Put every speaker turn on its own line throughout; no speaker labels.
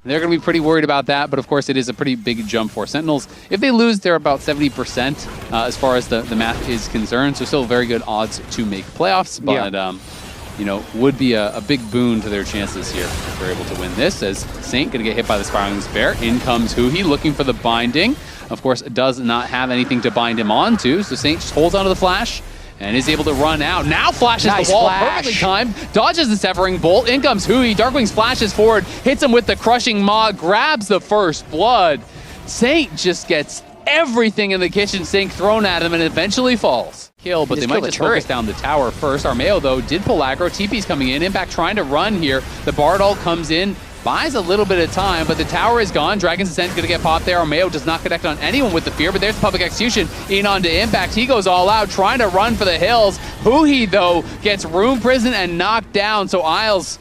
They're going to be pretty worried about that, but of course it is a pretty big jump for Sentinels. If they lose, they're about 70% as far as the math is concerned, so still very good odds to make playoffs, but you know, would be a big boon to their chances here if they're able to win this, as Saint going to get hit by the Spiraling Despair. In comes Huhi looking for the binding. Of course, does not have anything to bind him onto, so Saint just holds onto the flash and is able to run out. Now flashes the wall, perfectly timed, dodges the Severing Bolt. In comes Huhi, Darkwings flashes forward, hits him with the Crushing Maw, grabs the first blood. Saint just gets everything in the kitchen sink thrown at him and eventually falls. Kill, but they might just focus down the tower first. Armeo, though, did pull aggro. TP's coming in. Impact trying to run here. The Bardol comes in, buys a little bit of time, but the tower is gone. Dragon's Ascent going to get popped there. Armeo does not connect on anyone with the fear, but there's the Public Execution in onto Impact. He goes all out, trying to run for the hills. Huhi, though, gets Room Prison and knocked down, so Isles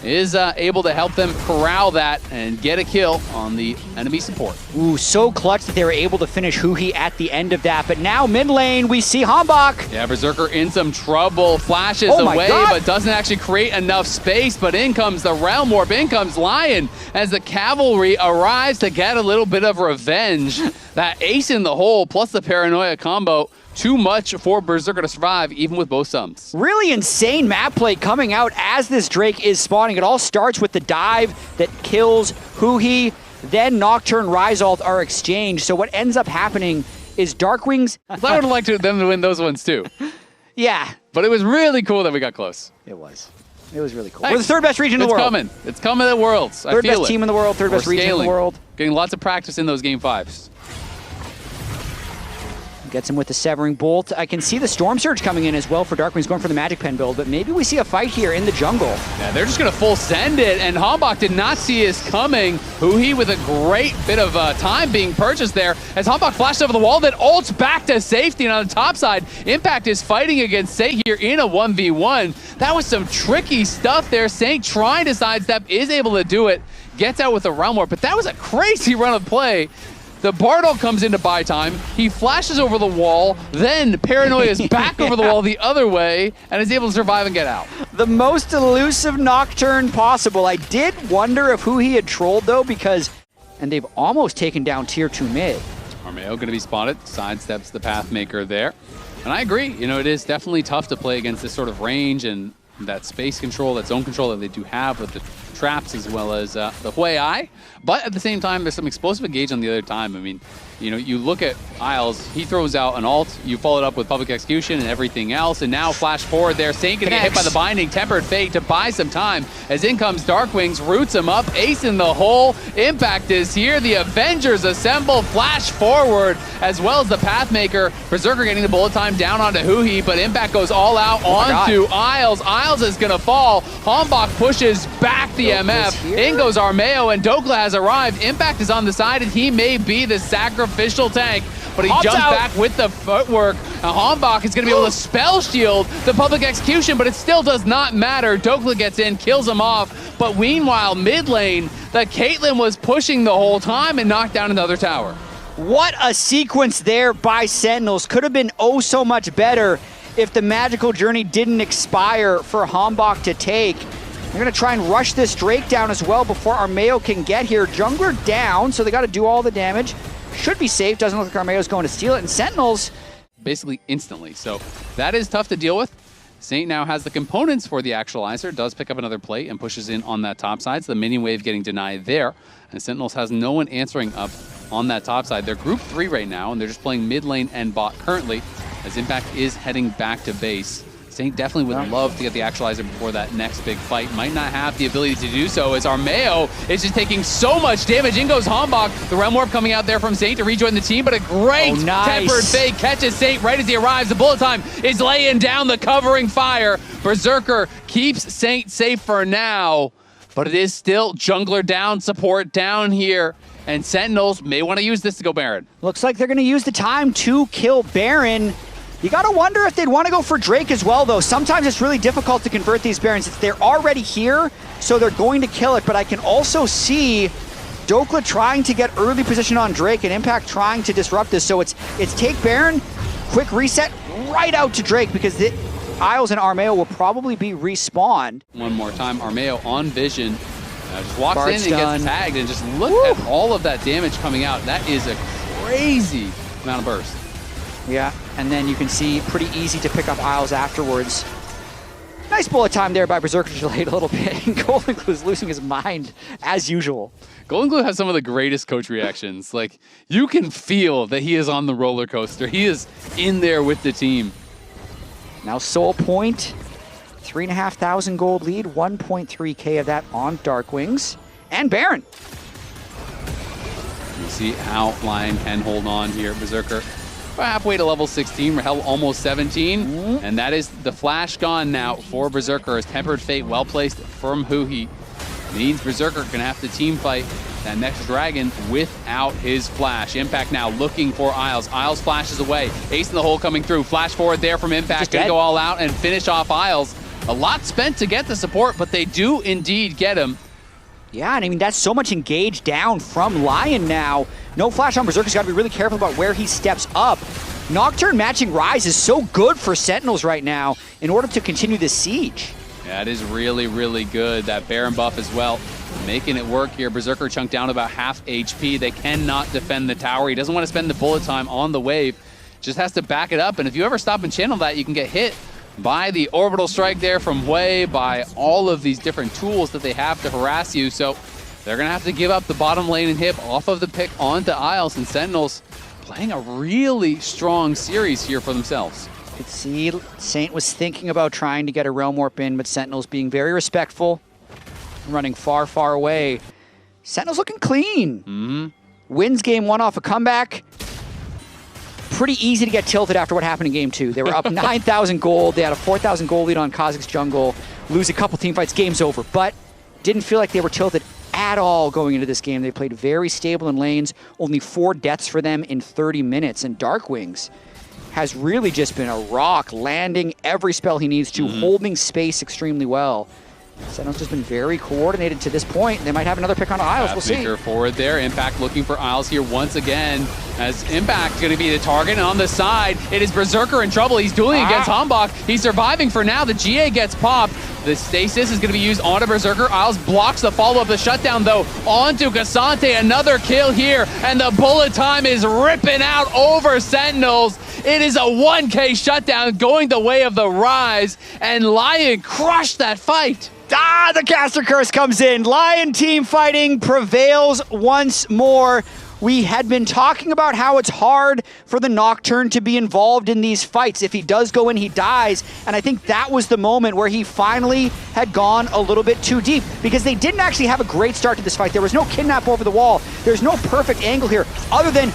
is able to help them corral that and get a kill on the enemy support.
Ooh, so clutch that they were able to finish Huhi at the end of that. But now mid lane, we see Hambach.
Yeah, Berserker in some trouble, flashes away, but doesn't actually create enough space. But in comes the Realm Warp, in comes LYON as the Cavalry arrives to get a little bit of revenge. That ace in the hole plus the Paranoia combo, too much for Berserker to survive, even with both sums.
Really insane map play coming out as this Drake is spawning. It all starts with the dive that kills Huhi, then Nocturne, Ryzalt are exchanged. So what ends up happening is Darkwings...
I would have liked them to win those ones too.
Yeah.
But it was really cool that we got close.
It was. It was really cool. We're the third best region in the world.
It's coming. It's coming at Worlds.
Third best team in the world, third best region in the world.
Getting lots of practice in those Game 5s.
Gets him with the Severing Bolt. I can see the Storm Surge coming in as well for Darkwings, going for the Magic Pen build, but maybe we see a fight here in the jungle.
Yeah, they're just going to full send it, and Hambach did not see his coming. Huhi with a great bit of time being purchased there as Hambach flashed over the wall, then ults back to safety, and on the top side, Impact is fighting against Saint here in a 1v1. That was some tricky stuff there. Saint trying to sidestep, is able to do it, gets out with a Realm Warp, but that was a crazy run of play. The Bardol comes in to buy time. He flashes over the wall, then Paranoia is back over the wall the other way and is able to survive and get out.
The most elusive Nocturne possible. I did wonder if Huhi had trolled though, because, and they've almost taken down tier 2 mid.
Armeo going to be spotted, sidesteps the Pathmaker there. And I agree, you know, it is definitely tough to play against this sort of range and that space control, that zone control that they do have with the traps as well as the Huai. But at the same time, there's some explosive engage on the other time. I mean, you know, you look at Isles, he throws out an ult, you follow it up with Public Execution and everything else, and now flash forward there. Saint gonna get hit by the binding, Tempered Fate to buy some time as in comes Darkwings, roots him up, ace in the hole. Impact is here, the Avengers assemble, flash forward, as well as the Pathmaker. Berserker getting the bullet time down onto Huhi, but Impact goes all out onto Isles. Isles is gonna fall. Hambach pushes back the MF. In goes Armeo, and Dokla has arrived. Impact is on the side, and he may be the sacrificial tank, but he jumps back with the footwork. Now Hambach is going to be able to spell shield the Public Execution, but it still does not matter. Dokla gets in, kills him off, but meanwhile, mid lane, the Caitlyn was pushing the whole time and knocked down another tower.
What a sequence there by Sentinels. Could have been oh so much better if the magical journey didn't expire for Hambach to take. They're going to try and rush this Drake down as well before Armeo can get here. Jungler down, so they got to do all the damage. Should be safe. Doesn't look like Armeo's going to steal it. And Sentinels...
basically instantly. So that is tough to deal with. Saint now has the components for the Actualizer. Does pick up another plate and pushes in on that top side. So the minion wave getting denied there. And Sentinels has no one answering up on that top side. They're group 3 right now, and they're just playing mid lane and bot currently, as Impact is heading back to base. Saint definitely would love to get the Actualizer before that next big fight. Might not have the ability to do so, as Armeo is just taking so much damage. In goes Hambach. The Realm Warp coming out there from Saint to rejoin the team, but a great Tempered Fate catches Saint right as he arrives. The bullet time is laying down the covering fire. Berserker keeps Saint safe for now, but it is still jungler down, support down here. And Sentinels may want to use this to go Baron.
Looks like they're going to use the time to kill Baron. You gotta wonder if they'd want to go for Drake as well, though. Sometimes it's really difficult to convert these Barons. They're already here, so they're going to kill it, but I can also see Dokla trying to get early position on Drake and Impact trying to disrupt this. So it's take Baron, quick reset, right out to Drake, because the Isles and Armeo will probably be respawned.
One more time, Armeo on vision. Just walks in and gets tagged, and just look at all of that damage coming out. That is a crazy amount of burst.
Yeah, and then you can see pretty easy to pick up Isles afterwards. Nice bullet time there by Berserker, delayed a little bit. Golden Glue's losing his mind, as usual.
Golden Glue has some of the greatest coach reactions. Like, you can feel that he is on the roller coaster. He is in there with the team.
Now Soul Point, 3,500 gold lead, 1.3K of that on Darkwings. And Baron.
You see how LYON can hold on here. Berserker about halfway to level 16, Rahel almost 17. And that is the flash gone now for Berserker. As Tempered Fate well placed from Huhi. Means Berserker can have to team fight that next dragon without his flash. Impact now looking for Isles. Isles flashes away. Ace in the hole coming through. Flash forward there from Impact. Gonna go all out and finish off Isles. A lot spent to get the support, but they do indeed get him.
Yeah, and I mean, that's so much engaged down from LYON now. No flash on Berserker's got to be really careful about where he steps up. Nocturne matching Rise is so good for Sentinels right now in order to continue this siege.
Yeah, it is really, really good. That Baron buff as well, making it work here. Berserker chunked down about half HP. They cannot defend the tower. He doesn't want to spend the bullet time on the wave. Just has to back it up. And if you ever stop and channel that, you can get hit by the orbital strike there from Hwei, by all of these different tools that they have to harass you. So they're going to have to give up the bottom lane and hip off of the pick onto Isles, and Sentinels playing a really strong series here for themselves.
You could see Saint was thinking about trying to get a Realm Warp in, but Sentinels being very respectful, running far, far away. Sentinels looking clean. Wins game 1 off a comeback. Pretty easy to get tilted after what happened in game 2. They were up 9,000 gold. They had a 4,000 gold lead on Kha'Zix's jungle. Lose a couple team fights, game's over. But didn't feel like they were tilted at all going into this game. They played very stable in lanes. Only 4 deaths for them in 30 minutes. And Darkwings has really just been a rock, landing every spell he needs to, holding space extremely well. Sentinel's just been very coordinated to this point. They might have another pick on Isles. We'll see.
Forward there. Impact looking for Isles here once again, as Impact going to be the target. And on the side, it is Berserker in trouble. He's dueling against Hambach. He's surviving for now. The GA gets popped. The stasis is going to be used onto Berserker. Isles blocks the follow-up. The shutdown, though, onto Cassante. Another kill here. And the bullet time is ripping out over Sentinels. It is a 1K shutdown going the way of the Rise. And LYON crushed that fight.
The caster curse comes in. LYON team fighting prevails once more. We had been talking about how it's hard for the Nocturne to be involved in these fights. If he does go in, he dies. And I think that was the moment where he finally had gone a little bit too deep, because they didn't actually have a great start to this fight. There was no kidnap over the wall. There's no perfect angle here other than,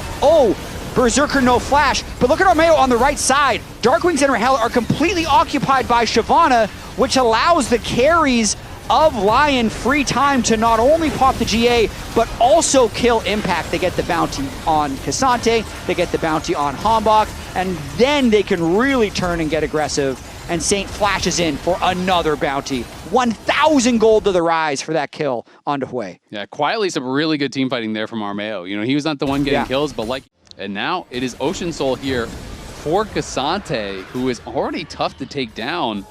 Berserker no flash. But look at Armeo on the right side. Darkwings and Rahel are completely occupied by Shyvana, which allows the carries of LYON free time to not only pop the GA, but also kill Impact. They get the bounty on Cassante, they get the bounty on Hambach, and then they can really turn and get aggressive. And Saint flashes in for another bounty. 1,000 gold to the Rise for that kill onto Hwei.
Yeah, quietly some really good team fighting there from Armeo. You know, he was not the one getting kills, but like... And now it is Ocean Soul here for Cassante, who is already tough to take down.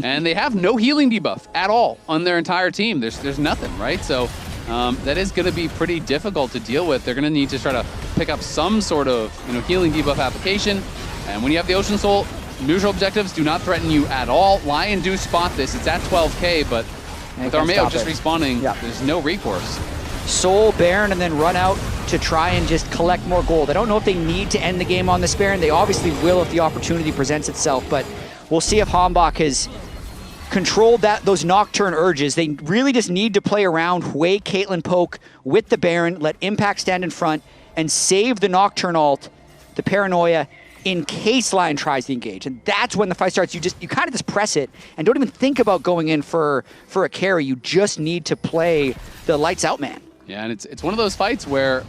And they have no healing debuff at all on their entire team. There's nothing, right? So that is going to be pretty difficult to deal with. They're going to need to try to pick up some sort of healing debuff application. And when you have the Ocean Soul, neutral objectives do not threaten you at all. LYON do spot this. It's at 12K, but with Armeo just respawning, there's no recourse.
Soul Baron and then run out to try and just collect more gold. I don't know if they need to end the game on this Baron. They obviously will if the opportunity presents itself, but we'll see if Hambach has controlled those Nocturne urges. They really just need to play around Hwei, Caitlyn poke with the Baron, let Impact stand in front, and save the Nocturne ult, the Paranoia, in case LYON tries to engage. And that's when the fight starts. You kind of just press it and don't even think about going in for a carry. You just need to play the lights out man.
Yeah, and it's one of those fights where,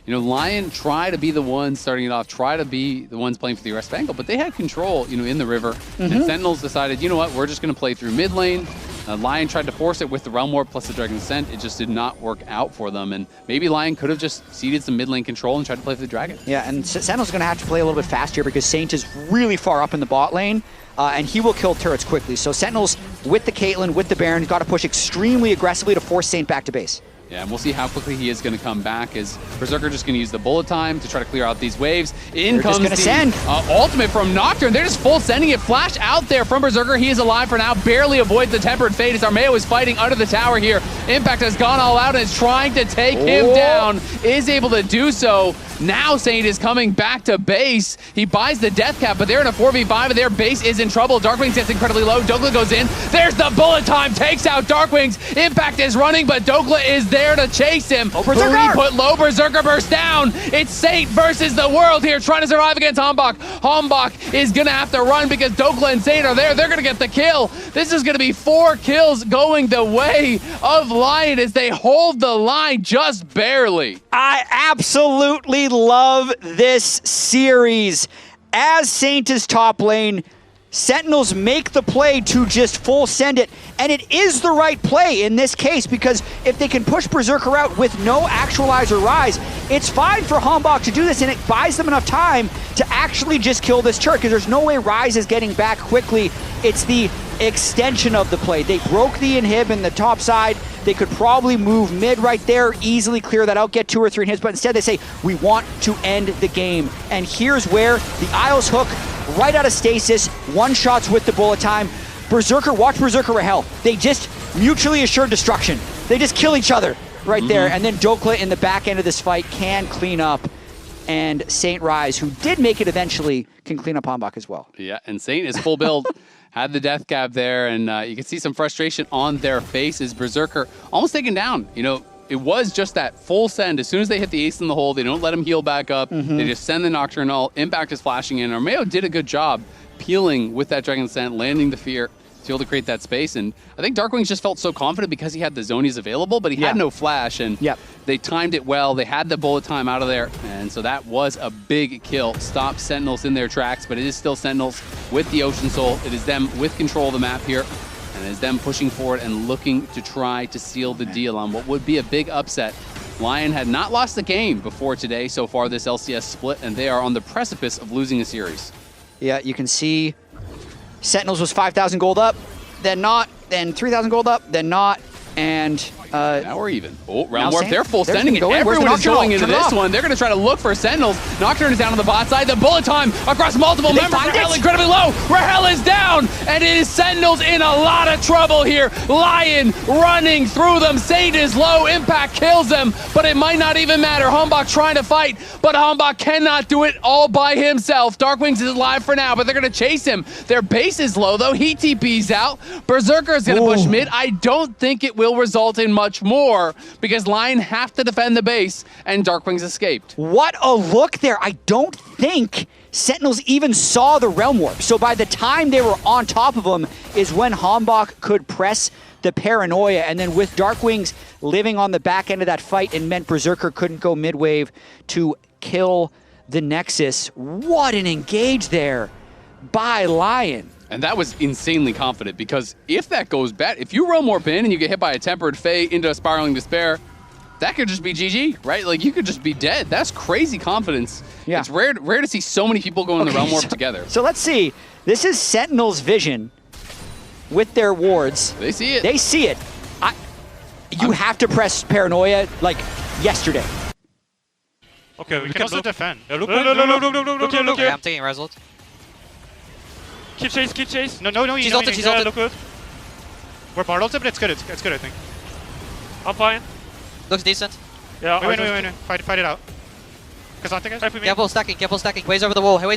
LYON try to be the ones starting it off, try to be the ones playing for the aggressive angle, but they had control, in the river. And Sentinels decided, you know what, we're just going to play through mid lane. LYON tried to force it with the Realm Warp plus the Dragon Ascent. It just did not work out for them. And maybe LYON could have just ceded some mid lane control and tried to play for the Dragon.
Yeah, and Sentinel's going to have to play a little bit faster because Saint is really far up in the bot lane. and he will kill turrets quickly. So Sentinels with the Caitlyn, with the Baron, got to push extremely aggressively to force Saint back to base.
Yeah, and we'll see how quickly he is going to come back. Is Berserker just going to use the bullet time to try to clear out these waves? In comes the ultimate from Nocturne. They're just full sending it. Flash out there from Berserker. He is alive for now. Barely avoids the Tempered Fate as Armeo is fighting under the tower here. Impact has gone all out and is trying to take him down. Is able to do so. Now Saint is coming back to base. He buys the death cap, but they're in a 4v5 and their base is in trouble. Darkwings gets incredibly low. Dokla goes in. There's the bullet time. Takes out Darkwings. Impact is running, but Dokla is there to chase him.
Oh, Berserker!
He put low. Berserker burst down. It's Saint versus the world here, trying to survive against Hombok. Hombok is going to have to run because Dokla and Saint are there. They're going to get the kill. This is going to be 4 kills going the way of LYON as they hold the line just barely.
I absolutely love this series. As Saint is top lane, Sentinels make the play to just full send it, and it is the right play in this case because if they can push Berserker out with no Actualize or Rise, it's fine for Hombok to do this, and it buys them enough time to actually just kill this turret because there's no way Rise is getting back quickly. It's the extension of the play. They broke the inhib in the top side. They could probably move mid right there, easily clear that out, get 2 or 3 inhibs, but instead they say, we want to end the game. And here's where the Isles hook right out of stasis, one-shots with the bullet time. Berserker, watch Berserker Rahel. They just mutually assured destruction. They just kill each other right there. And then Dokla in the back end of this fight can clean up. And Saint Rise, who did make it eventually, can clean up Hombok as well.
Yeah, and Saint is full build. Had the death cap there, and you can see some frustration on their faces. Berserker almost taken down. You know, it was just that full send. As soon as they hit the ace in the hole, they don't let him heal back up. They just send the Nocturnal. Impact is flashing in. Armeo did a good job peeling with that Dragon Scent, landing the fear to be able to create that space. And I think Darkwings just felt so confident because he had the zonies available, but he had no flash, and they timed it well. They had the bullet time out of there, and so that was a big kill. Stopped Sentinels in their tracks, but it is still Sentinels with the Ocean Soul. It is them with control of the map here, and it is them pushing forward and looking to try to seal the deal on what would be a big upset. LYON had not lost the game before today so far this LCS split, and they are on the precipice of losing a series.
Yeah, you can see Sentinels was 5,000 gold up, then not, then 3,000 gold up, then not, and
now we're even. Oh, round warp, they're full sending it.
Go
Everyone is going into this one. They're going to try to look for Sentinels. Nocturne is down on the bot side. The bullet time across multiple members. Rahel incredibly low. Rahel is down, and it is Sentinels in a lot of trouble here. LYON running through them. Saint is low. Impact kills them, but it might not even matter. Hombok trying to fight, but Hombok cannot do it all by himself. Darkwings is alive for now, but they're going to chase him. Their base is low, though. He TP's out. Berserker is going to push mid. I don't think it will result in much more because LYON have to defend the base, and Darkwings escaped.
What a look there. I don't think Sentinels even saw the Realm Warp. So by the time they were on top of them is when Hombok could press the Paranoia, and then with Darkwings living on the back end of that fight, it meant Berserker couldn't go mid-wave to kill the Nexus. What an engage there by LYON.
And that was insanely confident, because if that goes bad, if you Realm Warp in and you get hit by a Tempered Fate into a Spiraling Despair, that could just be GG, right? Like, you could just be dead. That's crazy confidence. Yeah. It's rare to see so many people go in the Realm Warp together.
So let's see. This is Sentinel's vision with their wards.
They see it.
They see it. You have to press Paranoia like yesterday.
Okay, we can also defend.
Yeah, look,
Okay,
I'm taking result.
Keep chase. No,
she's ulted.
Look good. We're part ulted, but it's good, I think.
I'm fine.
Looks decent.
Yeah, wait. Fight it out.
Careful stacking. Waves over the wall.
Yeah,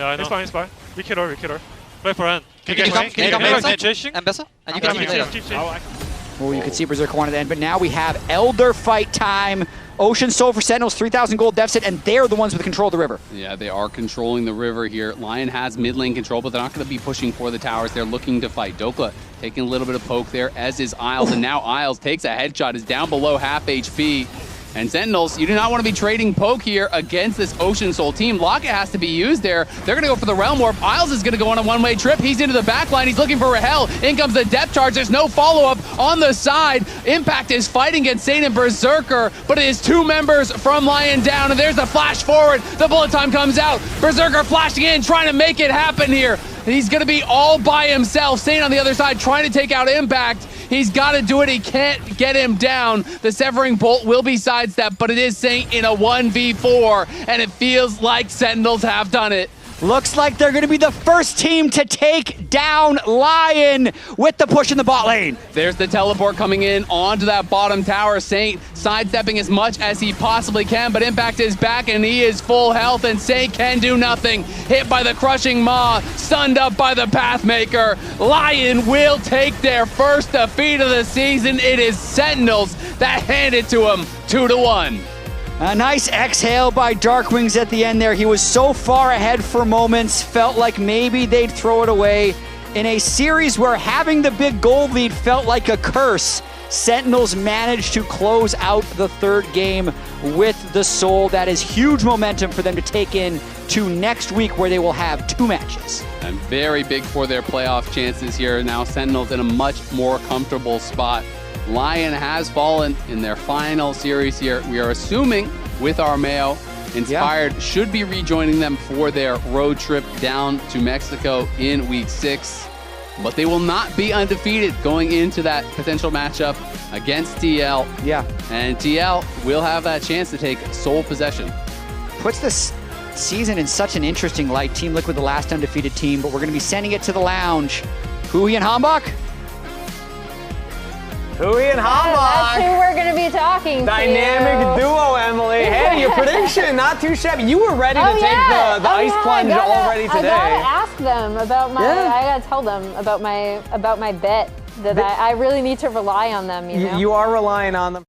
I know. It's fine. We kill her. Wait for end.
Can you come Mbessa? And you can keep later.
Oh, you can see Berserker wanted to end, but now we have Elder fight time. Ocean Soul for Sentinels, 3,000 gold deficit, and they're the ones with control of the river.
Yeah, they are controlling the river here. LYON has mid lane control, but they're not going to be pushing for the towers. They're looking to fight. Dokla taking a little bit of poke there, as is Isles, and now Isles takes a headshot, is down below half HP. And Sentinels, you do not want to be trading poke here against this Ocean Soul team. Locket has to be used there. They're going to go for the Realm Warp. Isles is going to go on a one-way trip. He's into the back line. He's looking for Rahel. In comes the depth charge. There's no follow-up on the side. Impact is fighting against Saint and Berserker, but it is 2 members from LYON down, and there's the flash forward. The bullet time comes out. Berserker flashing in, trying to make it happen here. He's going to be all by himself. Saint on the other side trying to take out Impact. He's got to do it. He can't get him down. The Severing Bolt will be sidestepped, but it is Saint in a 1v4, and it feels like Sentinels have done it.
Looks like they're going to be the first team to take down LYON with the push in the bot lane.
There's the teleport coming in onto that bottom tower. Saint sidestepping as much as he possibly can, but Impact is back and he is full health, and Saint can do nothing. Hit by the Crushing Maw, stunned up by the Pathmaker. LYON will take their first defeat of the season. It is Sentinels that hand it to him 2-1.
A nice exhale by Darkwings at the end there. He was so far ahead for moments, felt like maybe they'd throw it away. In a series where having the big gold lead felt like a curse, Sentinels managed to close out the third game with the Soul. That is huge momentum for them to take in to next week, where they will have 2 matches.
And very big for their playoff chances here. Now Sentinels in a much more comfortable spot. LYON has fallen in their final series here. We are assuming with Armeo, Inspired should be rejoining them for their road trip down to Mexico in week 6. But they will not be undefeated going into that potential matchup against TL.
Yeah.
And TL will have that chance to take sole possession.
Puts this season in such an interesting light. Team Liquid, the last undefeated team, but we're going to be sending it to the lounge. Hui and Hambach?
Hui and Hambach.
That's who we're going to be talking
Dynamic duo, Emily. Hey, your prediction, not too shabby. You were ready to take the ice plunge already today.
I gotta ask them about my. I gotta tell them about my bet that I really need to rely on them. You know?
You are relying on them.